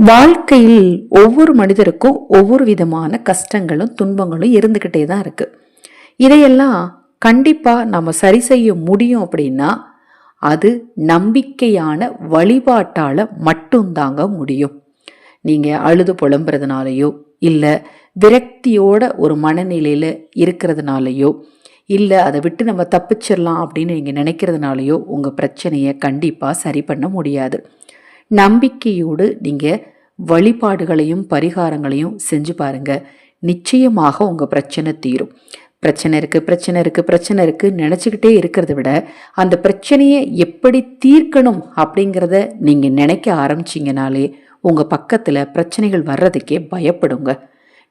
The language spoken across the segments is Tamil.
வாழ்க்கையில் ஒவ்வொரு மனிதருக்கும் ஒவ்வொரு விதமான கஷ்டங்களும் துன்பங்களும் இருந்துகிட்டே தான் இருக்கு. இதையெல்லாம் கண்டிப்பா நம்ம சரி செய்ய முடியும் அப்படின்னா அது நம்பிக்கையான வழிபாட்டால மட்டும்தாங்க முடியும். நீங்க அழுது புலம்புறதுனாலயோ இல்ல விரக்தியோட ஒரு மனநிலையில இருக்கிறதுனாலயோ இல்ல அதை விட்டு நம்ம தப்பிச்சிடலாம் அப்படின்னு நீங்க நினைக்கிறதுனாலயோ உங்க பிரச்சனையை கண்டிப்பா சரி பண்ண முடியாது. நம்பிக்கையோடு நீங்கள் வழிபாடுகளையும் பரிகாரங்களையும் செஞ்சு பாருங்க. நிச்சயமாக உங்கள் பிரச்சனை தீரும். பிரச்சனை இருக்குது நினச்சிக்கிட்டே இருக்கிறத விட அந்த பிரச்சனையை எப்படி தீர்க்கணும் அப்படிங்கிறத நீங்கள் நினைக்க ஆரம்பிச்சிங்கனாலே உங்கள் பக்கத்தில் பிரச்சனைகள் வர்றதுக்கே பயப்படுங்க.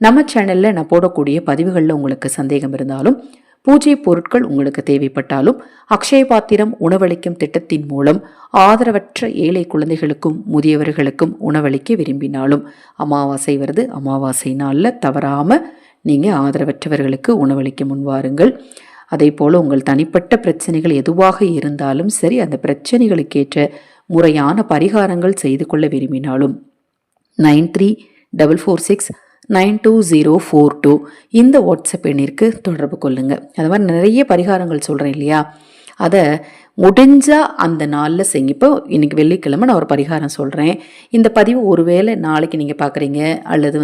நம்ம சேனலில் நான் போடக்கூடிய பதிவுகளில் உங்களுக்கு சந்தேகம் இருந்தாலும் பூஜை பொருட்கள் உங்களுக்கு தேவைப்பட்டாலும் அக்ஷய பாத்திரம் உணவளிக்கும் திட்டத்தின் மூலம் ஆதரவற்ற ஏழை குழந்தைகளுக்கும் முதியவர்களுக்கும் உணவளிக்க விரும்பினாலும் அமாவாசை வருது, அமாவாசை நாளில் தவறாமல் நீங்கள் ஆதரவற்றவர்களுக்கு உணவளிக்க முன்வாருங்கள். அதே போல் உங்கள் தனிப்பட்ட பிரச்சனைகள் எதுவாக இருந்தாலும் சரி, அந்த பிரச்சனைகளுக்கேற்ற முறையான பரிகாரங்கள் செய்து கொள்ள விரும்பினாலும் 9344692042 இந்த வாட்ஸ்அப் எண்ணிற்கு தொடர்பு கொள்ளுங்கள். அது மாதிரி நிறைய பரிகாரங்கள் சொல்கிறேன் இல்லையா, அதை முடிஞ்சால் அந்த நாளில் செய்யுங்க. இப்போ இன்றைக்கி வெள்ளிக்கிழமை நான் ஒரு பரிகாரம் சொல்கிறேன். இந்த பதிவு ஒருவேளை நாளைக்கு நீங்கள் பார்க்குறீங்க அல்லது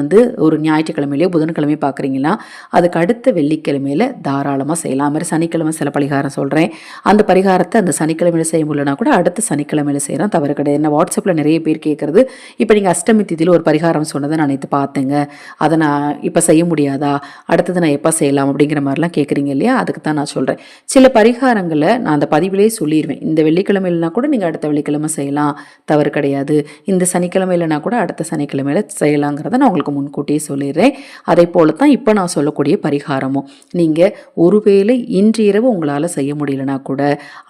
ஒரு ஞாயிற்றுக்கிழமையிலையோ புதன்கிழமையோ பார்க்குறீங்கன்னா அதுக்கு அடுத்த வெள்ளிக்கிழமையில் தாராளமாக செய்யலாம். மாதிரி சனிக்கிழமை சில பரிகாரம் சொல்கிறேன். அந்த பரிகாரத்தை அந்த சனிக்கிழமையில் செய்ய முடியலனா கூட அடுத்த சனிக்கிழமையில் செய்கிறோம், தவறு கிடையாது. என்ன வாட்ஸ்அப்பில் நிறைய பேர் கேட்குறது, இப்போ நீங்கள் அஷ்டமி திதியில் ஒரு பரிகாரம் சொன்னதை நான் நேற்று பார்த்தேங்க, அதை நான் இப்போ செய்ய முடியாதா, அடுத்தது நான் எப்போ செய்யலாம் அப்படிங்கிற மாதிரிலாம் கேட்குறீங்க இல்லையா, அதுக்கு தான் நான் சொல்கிறேன். சில பரிகாரங்களை நான் அந்த பதிவிலே சொல்லிடுவேன். இந்த வெள்ளிக்கிழமையிலனா கூட நீங்கள் அடுத்த வெள்ளிக்கிழமை செய்யலாம், தவறு கிடையாது. இந்த சனிக்கிழமையிலனா கூட அடுத்த சனிக்கிழமையில செய்யலாங்கிறத நான் உங்களுக்கு முன்கூட்டியே சொல்லிடுறேன். அதே போல தான் இப்போ நான் சொல்லக்கூடிய பரிகாரமும் நீங்கள் ஒருவேளை இன்று இரவு உங்களால் செய்ய முடியலனா கூட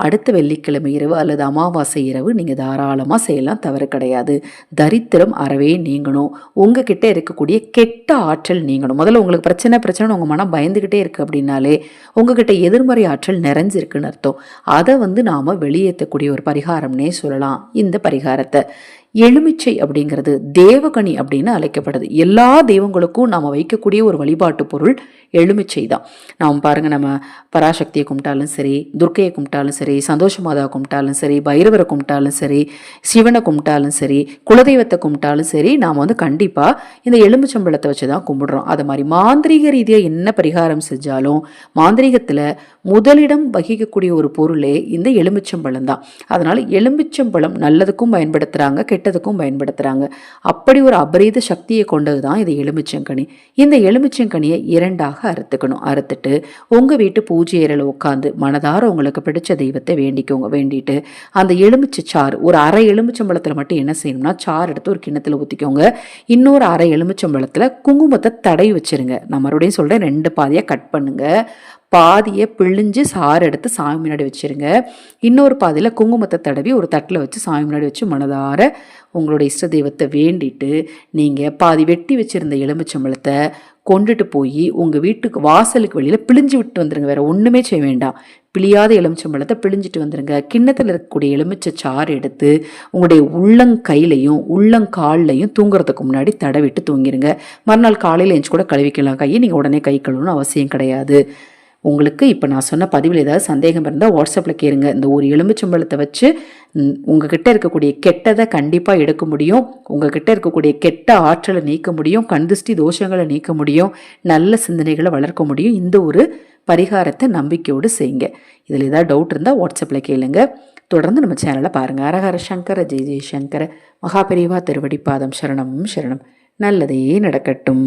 அடுத்த வெள்ளிக்கிழமை இரவு அல்லது அமாவாசை இரவு நீங்கள் தாராளமாக செய்யலாம், தவறு கிடையாது. தரித்திரம் அறவே நீங்கணும், உங்ககிட்ட இருக்கக்கூடிய கெட்ட ஆற்றல் நீங்கணும். முதல்ல உங்களுக்கு பிரச்சனை உங்கள் மனம் பயந்துக்கிட்டே இருக்குது அப்படின்னாலே உங்ககிட்ட எதிர்மறை ஆற்றல் நிறைஞ்சிருக்குன்னு அர்த்தம். அதை நாம் வெளியேற்றக்கூடிய ஒரு பரிகாரம்னே சொல்லலாம். இந்த பரிகாரத்தை எலுமிச்சை அப்படிங்கிறது தேவகனி அப்படின்னு அழைக்கப்படுது. எல்லா தெய்வங்களுக்கும் நாம் வைக்கக்கூடிய ஒரு வழிபாட்டு பொருள் எலுமிச்சை தான். நாம் பாருங்கள், நம்ம பராசக்தியை கும்பிட்டாலும் சரி, துர்க்கையை கும்பிட்டாலும் சரி, சந்தோஷ மாதாவை கும்பிட்டாலும் சரி, பைரவரை கும்பிட்டாலும் சரி, சிவனை கும்பிட்டாலும் சரி, குலதெய்வத்தை கும்பிட்டாலும் சரி, நாம் கண்டிப்பாக இந்த எலுமிச்சம்பழத்தை வச்சு தான் கும்பிடுறோம். அது மாதிரி மாந்திரீக ரீதியாக என்ன பரிகாரம் செஞ்சாலும் மாந்திரீகத்தில் முதலிடம் வகிக்கக்கூடிய ஒரு பொருளே இந்த எலுமிச்சம்பழம் தான். அதனால் எலுமிச்சம்பழம் நல்லதுக்கும் பயன்படுத்துகிறாங்க, கெட்டதுக்கும் பயன்படுத்துகிறாங்க. அப்படி ஒரு அபரீத சக்தியை கொண்டது தான் இது எலுமிச்சங்கனி. இந்த எலுமிச்சங்கனியை இரண்டாக அறுத்துக்கணும். அறுத்துட்டு உங்கள் வீட்டு பூஜை அறையில் உட்காந்து மனதார உங்களுக்கு பிடிச்ச தெய்வத்தை வேண்டிக்கோங்க. வேண்டிட்டு அந்த எலுமிச்சை சாறு, ஒரு அரை எலுமிச்சம்பழத்தில் மட்டும் என்ன செய்யணும்னா சாறு எடுத்து ஒரு கிண்ணத்தில் ஊற்றிக்கோங்க. இன்னொரு அரை எலுமிச்சம்பழத்தில் குங்குமத்தை தடவி வச்சிருங்க. நான் மறுபடியும் சொல்கிறேன், 2 பாதியாக கட் பண்ணுங்க. பாதியை பிழிஞ்சு சாறு எடுத்து சாமி முன்னாடி வச்சுருங்க. இன்னொரு பாதியில் குங்குமத்தை தடவி ஒரு தட்டில் வச்சு சாமி முன்னாடி வச்சு மனதார உங்களோட இஷ்ட தெய்வத்தை வேண்டிட்டு நீங்கள் பாதி வெட்டி வச்சுருந்த எலுமிச்சம்பழத்தை கொண்டுட்டு போய் உங்கள் வீட்டுக்கு வாசலுக்கு வெளியில் பிழிஞ்சு விட்டு வந்துடுங்க. வேறு ஒன்றுமே செய்ய வேண்டாம். பிழியாத எலுமிச்சம்பழத்தை பிழிஞ்சிட்டு வந்துடுங்க. கிண்ணத்தில் இருக்கக்கூடிய எலுமிச்சை சாறு எடுத்து உங்களுடைய உள்ளங்கையிலையும் உள்ளங்கால்லையும் தூங்குறதுக்கு முன்னாடி தடவிட்டு தூங்கிடுங்க. மறுநாள் காலையில் எழுந்து கூட கழுவிக்கலாம் கையை. நீங்கள் உடனே கை கழுவணும்னு அவசியம் கிடையாது. உங்களுக்கு இப்போ நான் சொன்ன பதிவில் ஏதாவது சந்தேகம் இருந்தால் வாட்ஸ்அப்பில் கேளுங்க. இந்த ஒரு எலுமிச்சம்பழத்தை வச்சு உங்ககிட்ட இருக்கக்கூடிய கெட்டதை கண்டிப்பாக எடுக்க முடியும். உங்ககிட்ட இருக்கக்கூடிய கெட்ட ஆற்றலை நீக்க முடியும், கண்திஷ்டி தோஷங்களை நீக்க முடியும், நல்ல சிந்தனைகளை வளர்க்க முடியும். இந்த ஒரு பரிகாரத்தை நம்பிக்கையோடு செய்யுங்க. இதில் ஏதாவது டவுட் இருந்தால் வாட்ஸ்அப்பில் கேளுங்க. தொடர்ந்து நம்ம சேனலை பாருங்கள். ஹரஹர சங்கர ஜெய ஜெய சங்கர. மகாபெரிவா திருவடி பாதம் சரணம் சரணம். நல்லதே நடக்கட்டும்.